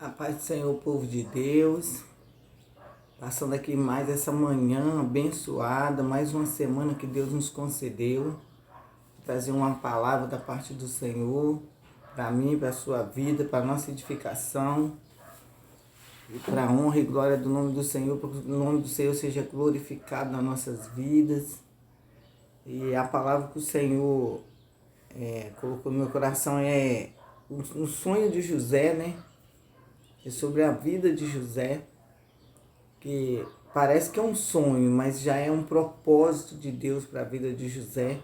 A paz do Senhor, povo de Deus, passando aqui mais essa manhã abençoada, mais uma semana que Deus nos concedeu, trazer uma palavra da parte do Senhor, para mim, para a sua vida, para a nossa edificação, e para a honra e glória do nome do Senhor, para que o nome do Senhor seja glorificado nas nossas vidas. E a palavra que o Senhor colocou no meu coração é um sonho de José, né? É sobre a vida de José, que parece que é um sonho, mas já é um propósito de Deus para a vida de José.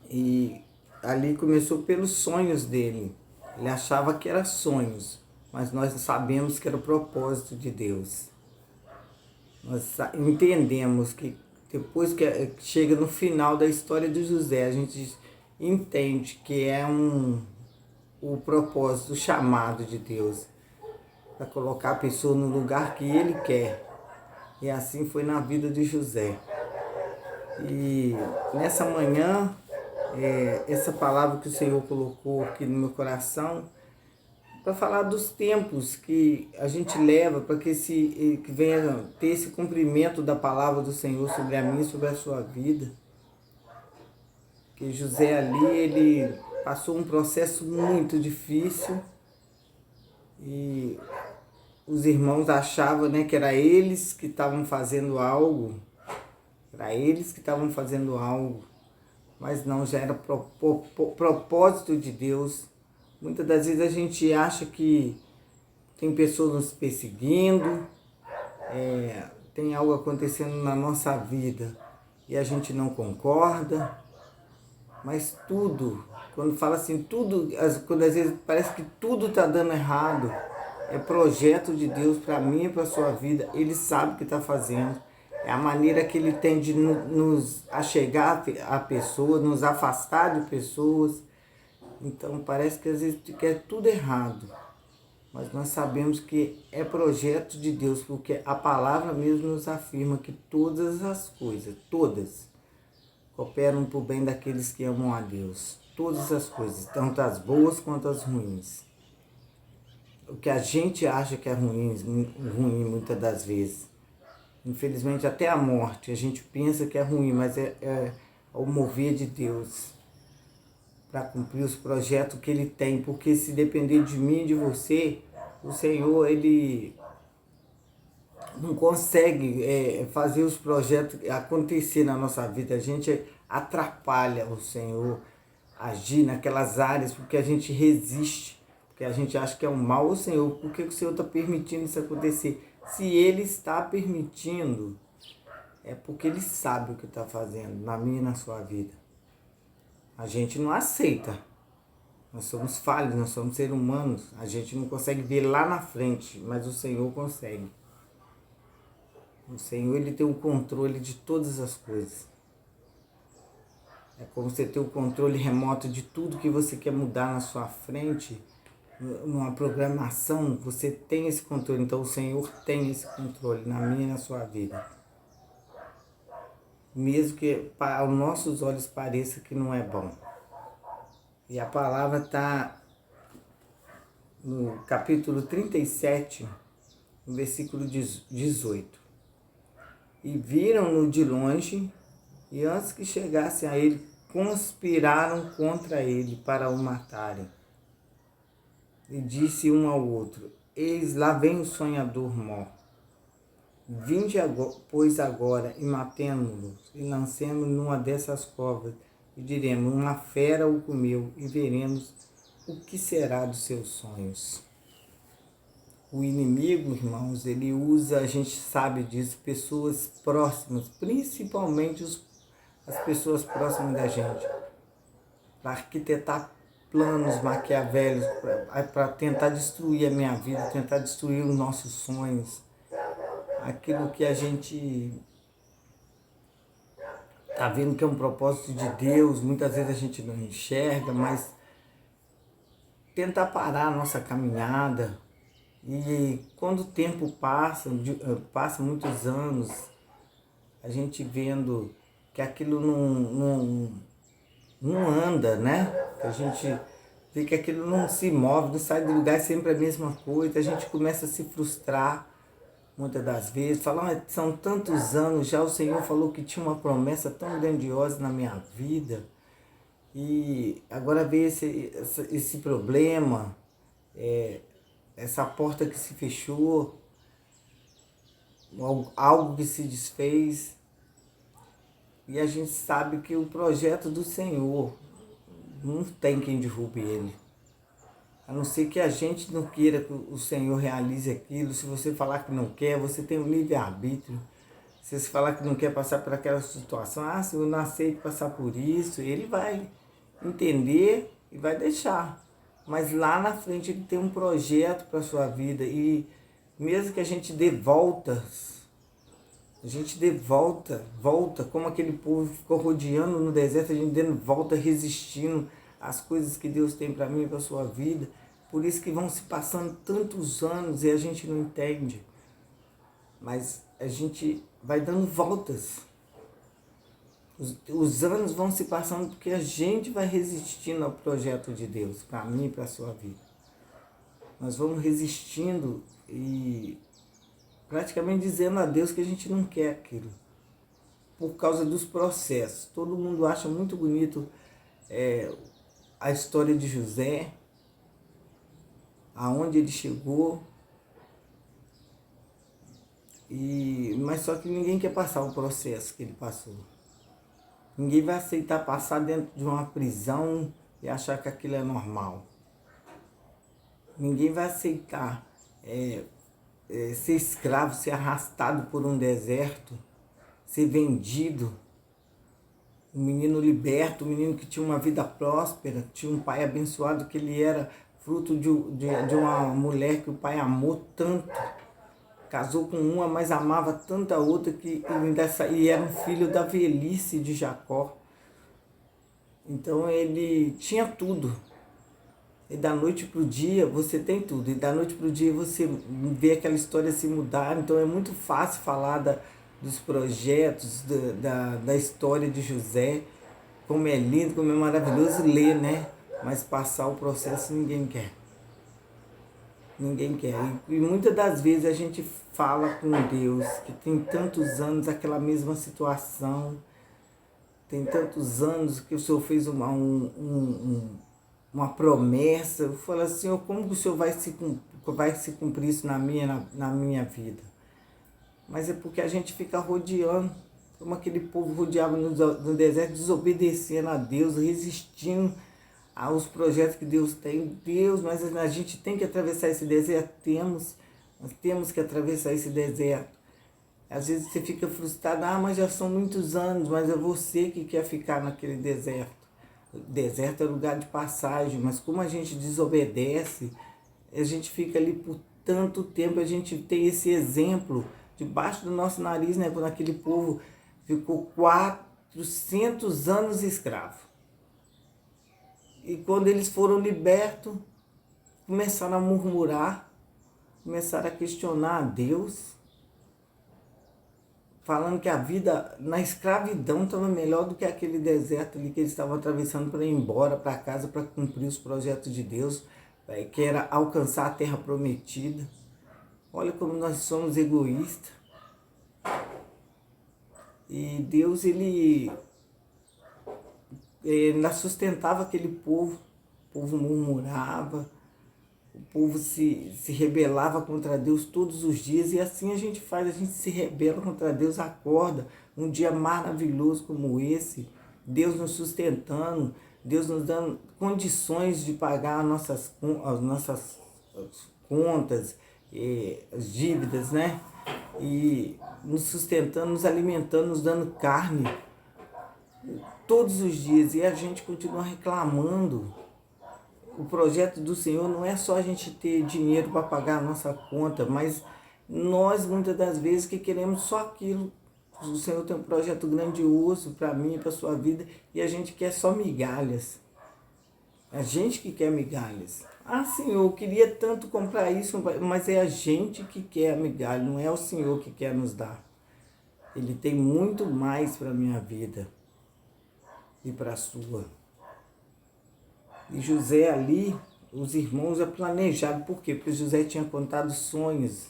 E ali começou pelos sonhos dele. Ele achava que eram sonhos, mas nós sabemos que era o propósito de Deus. Nós entendemos que depois que chega no final da história de José, a gente entende que é o propósito, o chamado de Deus, para colocar a pessoa no lugar que Ele quer. E assim foi na vida de José. E nessa manhã, essa palavra que o Senhor colocou aqui no meu coração, para falar dos tempos que a gente leva para que venha ter esse cumprimento da palavra do Senhor sobre a minha e sobre a sua vida. Que José ali, ele passou um processo muito difícil e os irmãos achavam, né, que era eles que estavam fazendo algo, mas não, já era propósito de Deus. Muitas das vezes a gente acha que tem pessoas nos perseguindo, tem algo acontecendo na nossa vida e a gente não concorda, mas tudo, quando fala assim, quando às vezes parece que tudo está dando errado, é projeto de Deus para mim e para a sua vida. Ele sabe o que está fazendo. É a maneira que Ele tem de nos achegar a pessoas, nos afastar de pessoas. Então parece que às vezes quer tudo errado. Mas nós sabemos que é projeto de Deus, porque a palavra mesmo nos afirma que todas as coisas, todas, cooperam para o bem daqueles que amam a Deus. Todas as coisas, tanto as boas quanto as ruins. O que a gente acha que é ruim muitas das vezes. Infelizmente até a morte, a gente pensa que é ruim, mas é o mover de Deus para cumprir os projetos que Ele tem. Porque se depender de mim e de você, o Senhor, Ele não consegue fazer os projetos acontecer na nossa vida. A gente atrapalha o Senhor agir naquelas áreas porque a gente resiste. Porque a gente acha que é um mal ao Senhor. Por que o Senhor está permitindo isso acontecer? Se Ele está permitindo, é porque Ele sabe o que está fazendo na minha e na sua vida. A gente não aceita. Nós somos falhos, nós somos seres humanos. A gente não consegue ver lá na frente, mas o Senhor consegue. O Senhor, Ele tem o controle de todas as coisas. É como você ter o controle remoto de tudo que você quer mudar na sua frente. Numa programação, você tem esse controle. Então o Senhor tem esse controle na minha e na sua vida. Mesmo que aos nossos olhos pareça que não é bom. E a palavra está no capítulo 37, no versículo 18. E viram-no de longe, e antes que chegassem a ele, conspiraram contra ele para o matarem. E disse um ao outro: eis lá vem o sonhador mó. Vinde, pois, agora e matemo-lo, e lancemo numa dessas covas, e diremos: uma fera o comeu, e veremos o que será dos seus sonhos. O inimigo, irmãos, ele usa, a gente sabe disso, pessoas próximas, principalmente as pessoas próximas da gente, para arquitetar planos maquiavélicos, para tentar destruir a minha vida, tentar destruir os nossos sonhos, aquilo que a gente está vendo que é um propósito de Deus. Muitas vezes a gente não enxerga, mas tentar parar a nossa caminhada. E quando o tempo passa muitos anos, a gente vendo que aquilo não anda, né? Que a gente vê que aquilo não se move, não sai do lugar, é sempre a mesma coisa, a gente começa a se frustrar muitas das vezes, fala, "Ah, são tantos anos já, o Senhor falou que tinha uma promessa tão grandiosa na minha vida, e agora veio esse problema, essa porta que se fechou, algo que se desfez, e a gente sabe que o projeto do Senhor não tem quem derrube ele. A não ser que a gente não queira que o Senhor realize aquilo. Se você falar que não quer, você tem um livre-arbítrio. Se você falar que não quer passar por aquela situação, se eu não aceito passar por isso, ele vai entender e vai deixar. Mas lá na frente ele tem um projeto para a sua vida. E mesmo que a gente dê voltas, volta, como aquele povo ficou rodeando no deserto, a gente dando volta, resistindo às coisas que Deus tem para mim e para a sua vida. Por isso que vão se passando tantos anos e a gente não entende. Mas a gente vai dando voltas. Os anos vão se passando porque a gente vai resistindo ao projeto de Deus, para mim e para a sua vida. Nós vamos resistindo e praticamente dizendo a Deus que a gente não quer aquilo. Por causa dos processos. Todo mundo acha muito bonito a história de José, aonde ele chegou, mas só que ninguém quer passar o processo que ele passou. Ninguém vai aceitar passar dentro de uma prisão e achar que aquilo é normal. Ninguém vai aceitar ser escravo, ser arrastado por um deserto, ser vendido. Um menino liberto, um menino que tinha uma vida próspera, tinha um pai abençoado, que ele era fruto de uma mulher que o pai amou tanto. Casou com uma, mas amava tanto a outra, e era um filho da velhice de Jacó. Então ele tinha tudo. E da noite para o dia você tem tudo. E da noite para o dia você vê aquela história se mudar. Então é muito fácil falar dos projetos, da história de José. Como é lindo, como é maravilhoso ler, né? Mas passar o processo ninguém quer. Ninguém quer. E muitas das vezes a gente fala com Deus, que tem tantos anos aquela mesma situação, tem tantos anos que o Senhor fez uma promessa. Eu falo assim, Senhor, como que o Senhor vai se cumprir isso na minha vida? Mas é porque a gente fica rodeando, como aquele povo rodeava no deserto, desobedecendo a Deus, resistindo aos projetos que Deus tem. Mas a gente tem que atravessar esse deserto? Nós temos que atravessar esse deserto. Às vezes você fica frustrado, mas já são muitos anos, mas é você que quer ficar naquele deserto. O deserto é lugar de passagem, mas como a gente desobedece, a gente fica ali por tanto tempo. A gente tem esse exemplo debaixo do nosso nariz, né? Quando aquele povo ficou 400 anos escravo. E quando eles foram libertos, começaram a murmurar, começaram a questionar a Deus, falando que a vida na escravidão estava melhor do que aquele deserto ali que eles estavam atravessando para ir embora para casa, para cumprir os projetos de Deus, que era alcançar a terra prometida. Olha como nós somos egoístas. E Deus, ele ainda sustentava aquele povo. O povo murmurava, o povo se rebelava contra Deus todos os dias. E assim a gente faz, a gente se rebela contra Deus, acorda um dia maravilhoso como esse, Deus nos sustentando, Deus nos dando condições de pagar as nossas contas, as dívidas, né? E nos sustentando, nos alimentando, nos dando carne todos os dias. E a gente continua reclamando. O projeto do Senhor não é só a gente ter dinheiro para pagar a nossa conta, mas nós muitas das vezes que queremos só aquilo. O Senhor tem um projeto grandioso para mim e para a sua vida, e a gente quer só migalhas. A gente que quer migalhas. Senhor, eu queria tanto comprar isso, mas é a gente que quer a migalha, não é o Senhor que quer nos dar. Ele tem muito mais para a minha vida e para a sua. E José ali, os irmãos já planejaram. Por quê? Porque José tinha contado sonhos.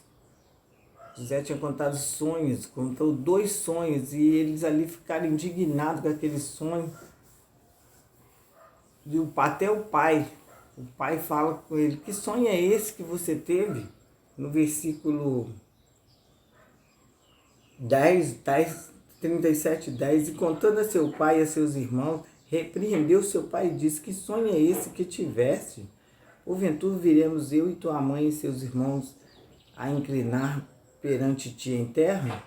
José tinha contado sonhos, contou 2 sonhos, e eles ali ficaram indignados com aquele sonho. E até o pai fala com ele: que sonho é esse que você teve? No versículo 37:10, e contando a seu pai e a seus irmãos, repreendeu seu pai e disse: que sonho é esse que tiveste? Porventura viremos eu e tua mãe e seus irmãos a inclinar perante ti em terra?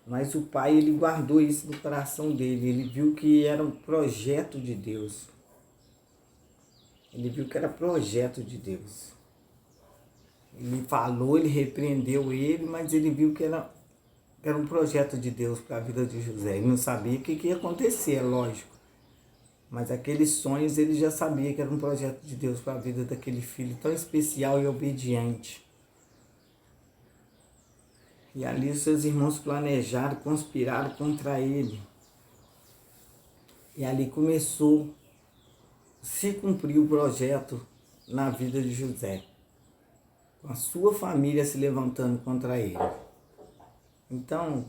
Mas o pai, ele guardou isso no coração dele. Ele viu que era um projeto de Deus. Ele viu que era projeto de Deus. Ele falou, ele repreendeu ele, mas ele viu que era um projeto de Deus para a vida de José. Ele não sabia o que ia acontecer, é lógico. Mas aqueles sonhos ele já sabia que era um projeto de Deus para a vida daquele filho tão especial e obediente. E ali os seus irmãos planejaram, conspiraram contra ele. E ali começou a se cumprir o projeto na vida de José, com a sua família se levantando contra ele. Então,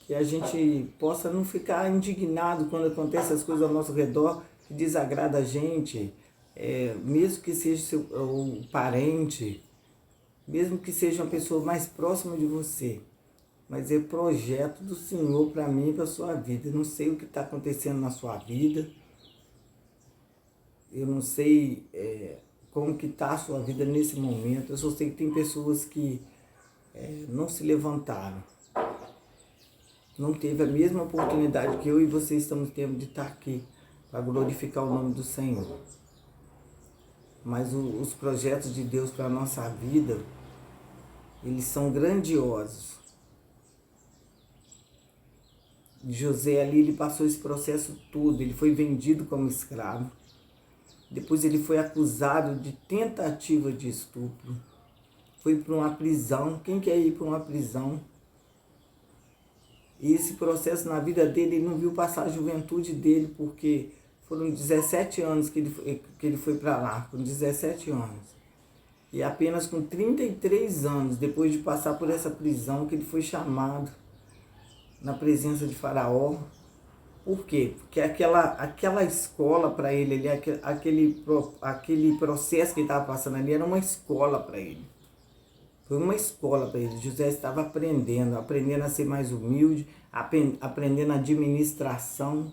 que a gente possa não ficar indignado quando acontecem as coisas ao nosso redor que desagrada a gente, mesmo que seja o parente, mesmo que seja uma pessoa mais próxima de você. Mas é projeto do Senhor para mim e para a sua vida. Eu não sei o que está acontecendo na sua vida. Eu não sei como que está a sua vida nesse momento. Eu só sei que tem pessoas que não se levantaram. Não teve a mesma oportunidade que eu e você estamos tendo de estar aqui para glorificar o nome do Senhor. Mas os projetos de Deus para a nossa vida, eles são grandiosos. José ali, ele passou esse processo todo. Ele foi vendido como escravo. Depois ele foi acusado de tentativa de estupro. Foi para uma prisão. Quem quer ir para uma prisão? E esse processo na vida dele, ele não viu passar a juventude dele, porque foram 17 anos que ele foi para lá, com 17 anos. E apenas com 33 anos, depois de passar por essa prisão, que ele foi chamado na presença de Faraó. Por quê? Porque aquela escola para ele, aquele processo que ele estava passando ali, era uma escola para ele. Foi uma escola para ele. José estava aprendendo a ser mais humilde, aprendendo a administração,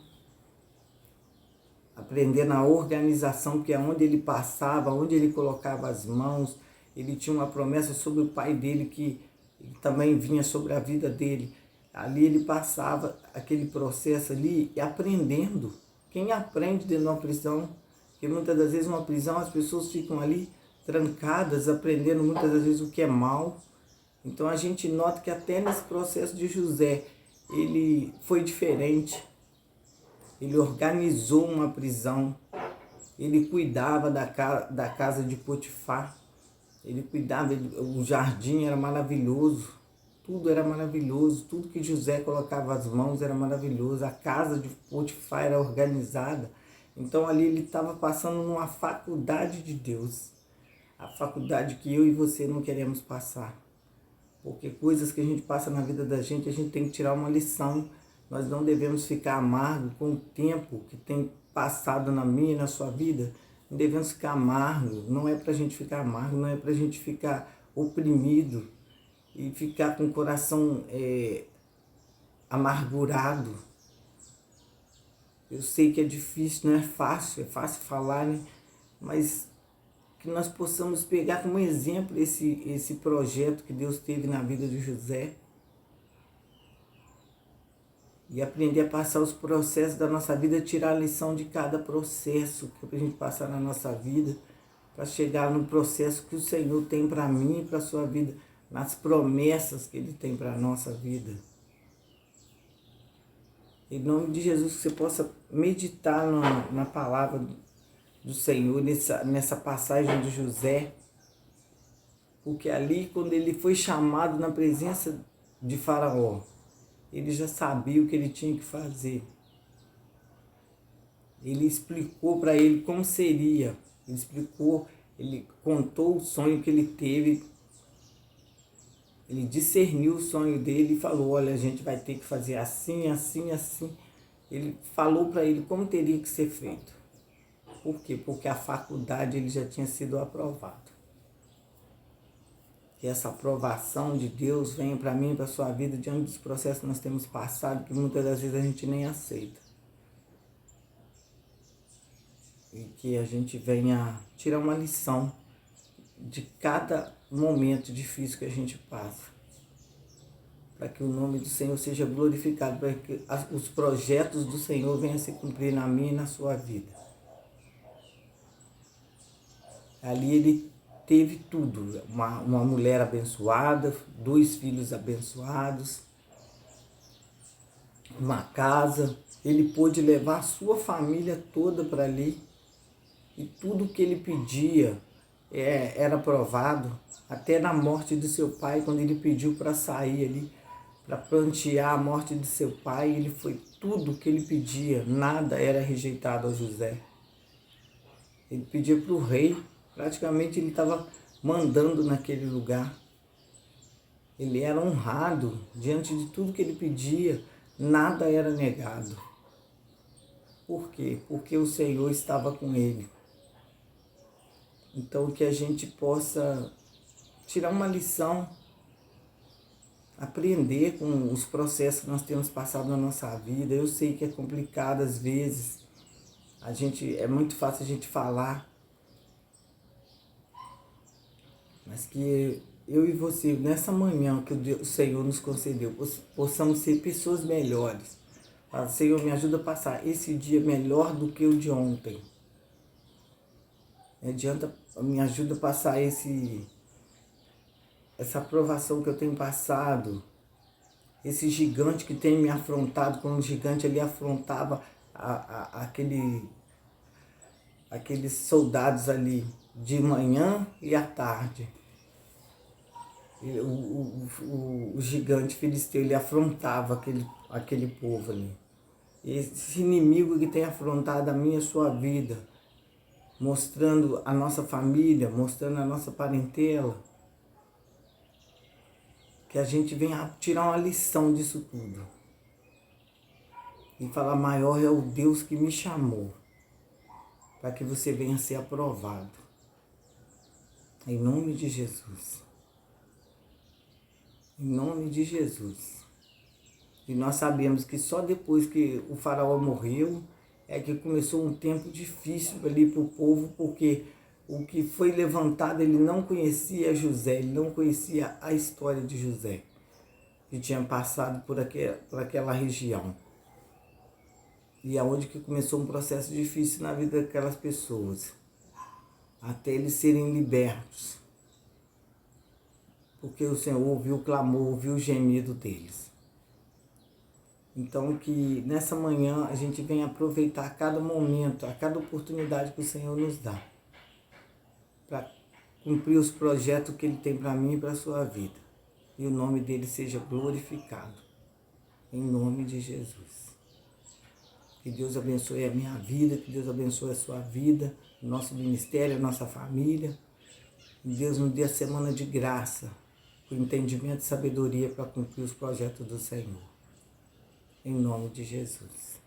aprendendo a organização, que é onde ele passava, onde ele colocava as mãos. Ele tinha uma promessa sobre o pai dele que também vinha sobre a vida dele. Ali ele passava aquele processo ali e aprendendo. Quem aprende dentro de uma prisão? Porque muitas das vezes numa prisão as pessoas ficam ali trancadas, aprendendo muitas das vezes o que é mal. Então a gente nota que até nesse processo de José, ele foi diferente. Ele organizou uma prisão, ele cuidava da casa de Potifar, ele cuidava, o jardim era maravilhoso. Tudo era maravilhoso, tudo que José colocava as mãos era maravilhoso, a casa de Potifar era organizada. Então ali ele estava passando numa faculdade de Deus, a faculdade que eu e você não queremos passar. Porque coisas que a gente passa na vida da gente, a gente tem que tirar uma lição. Nós não devemos ficar amargos com o tempo que tem passado na minha e na sua vida. Não devemos ficar amargos, não é para a gente ficar amargo, não é para a gente ficar oprimido e ficar com o coração amargurado. Eu sei que é difícil, não é fácil falar, né? Mas que nós possamos pegar como exemplo esse projeto que Deus teve na vida de José e aprender a passar os processos da nossa vida, tirar a lição de cada processo que a gente passar na nossa vida, para chegar no processo que o Senhor tem para mim e para a sua vida, nas promessas que Ele tem para a nossa vida. Em nome de Jesus, que você possa meditar na palavra do Senhor, nessa passagem de José, porque ali, quando ele foi chamado na presença de Faraó, ele já sabia o que ele tinha que fazer. Ele explicou para ele como seria. Ele explicou, ele contou o sonho que ele teve. Ele discerniu o sonho dele e falou, olha, a gente vai ter que fazer assim, assim, assim. Ele falou para ele como teria que ser feito. Por quê? Porque a faculdade ele já tinha sido aprovado. Que essa aprovação de Deus venha para mim e para a sua vida diante dos processos que nós temos passado, que muitas das vezes a gente nem aceita. E que a gente venha tirar uma lição de cada momento difícil que a gente passa. Para que o nome do Senhor seja glorificado, para que os projetos do Senhor venham se cumprir na minha e na sua vida. Ali ele teve tudo, uma mulher abençoada, 2 filhos abençoados, uma casa, ele pôde levar a sua família toda para ali e tudo que ele pedia era aprovado, até na morte de seu pai, quando ele pediu para sair ali, para prantear a morte de seu pai, ele foi tudo que ele pedia, nada era rejeitado a José. Ele pedia para o rei, praticamente ele estava mandando naquele lugar. Ele era honrado diante de tudo que ele pedia, nada era negado. Por quê? Porque o Senhor estava com ele. Então que a gente possa tirar uma lição, aprender com os processos que nós temos passado na nossa vida. Eu sei que é complicado às vezes, é muito fácil a gente falar, mas que eu e você, nessa manhã que o Senhor nos concedeu, possamos ser pessoas melhores. Fala, Senhor, me ajuda a passar esse dia melhor do que o de ontem. Me ajuda a passar essa aprovação que eu tenho passado, esse gigante que tem me afrontado, como o gigante ali afrontava aqueles soldados ali de manhã e à tarde. O gigante filisteu, ele afrontava aquele povo ali. Esse inimigo que tem afrontado a minha e a sua vida, mostrando a nossa família, mostrando a nossa parentela, que a gente venha tirar uma lição disso tudo. E falar, maior é o Deus que me chamou, para que você venha ser aprovado. Em nome de Jesus. Em nome de Jesus. E nós sabemos que só depois que o faraó morreu, é que começou um tempo difícil ali para o povo, porque o que foi levantado, ele não conhecia José, ele não conhecia a história de José, que tinha passado por aquela região. E aonde que começou um processo difícil na vida daquelas pessoas, até eles serem libertos. Porque o Senhor ouviu o clamor, ouviu o gemido deles. Então que nessa manhã a gente venha aproveitar cada momento, a cada oportunidade que o Senhor nos dá, para cumprir os projetos que Ele tem para mim e para a sua vida. E o nome dele seja glorificado. Em nome de Jesus. Que Deus abençoe a minha vida, que Deus abençoe a sua vida, o nosso ministério, a nossa família. Que Deus nos dê a semana de graça, com entendimento e sabedoria para cumprir os projetos do Senhor. Em nome de Jesus.